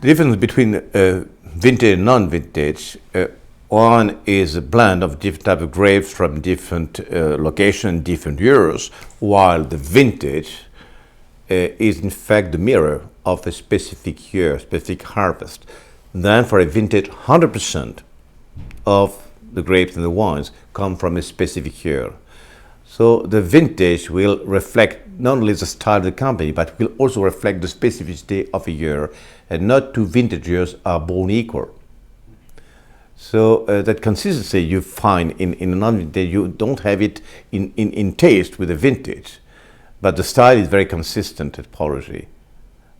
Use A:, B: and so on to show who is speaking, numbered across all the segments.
A: The difference between vintage and non-vintage, one is a blend of different type of grapes from different locations, different years, while the vintage is in fact the mirror of a specific year, specific harvest. Then for a vintage, 100% of the grapes and the wines come from a specific year. So the vintage will reflect not only the style of the company, but will also reflect the specificity of a year, and not two vintage years are born equal. So that consistency you find in a non-vintage, you don't have it in taste with a vintage, but the style is very consistent at Paul Roger.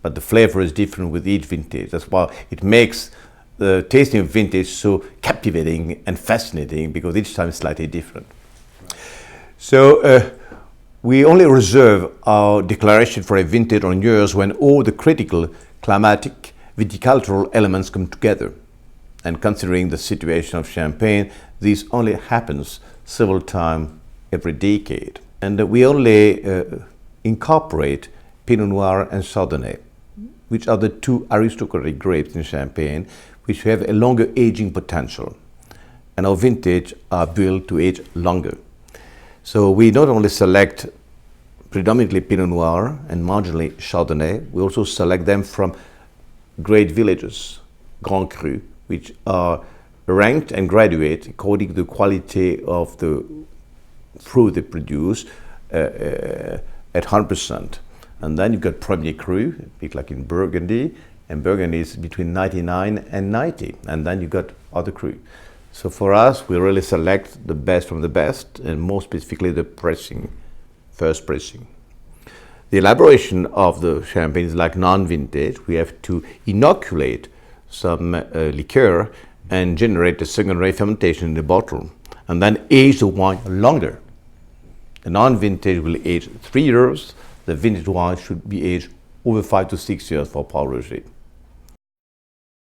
A: But the flavor is different with each vintage. That's why it makes the tasting of vintage so captivating and fascinating, because each time is slightly different. So we only reserve our declaration for a vintage on years when all the critical climatic viticultural elements come together. And considering the situation of Champagne, this only happens several times every decade. And we only incorporate Pinot Noir and Chardonnay, which are the two aristocratic grapes in Champagne, which have a longer aging potential. And our vintage are built to age longer. So we not only select predominantly Pinot Noir and marginally Chardonnay, we also select them from great villages, Grand Cru, which are ranked and graduate according to the quality of the fruit they produce at 100%. And then you've got Premier Cru, a bit like in Burgundy, and Burgundy is between 99 and 90. And then you've got other cru. So for us, we really select the best from the best, and more specifically the pressing, first pressing. The elaboration of the champagne is like non-vintage. We have to inoculate some liqueur and generate a secondary fermentation in the bottle, and then age the wine longer. The non-vintage will age 3 years. The vintage wine should be aged over 5 to 6 years for Paul Roger.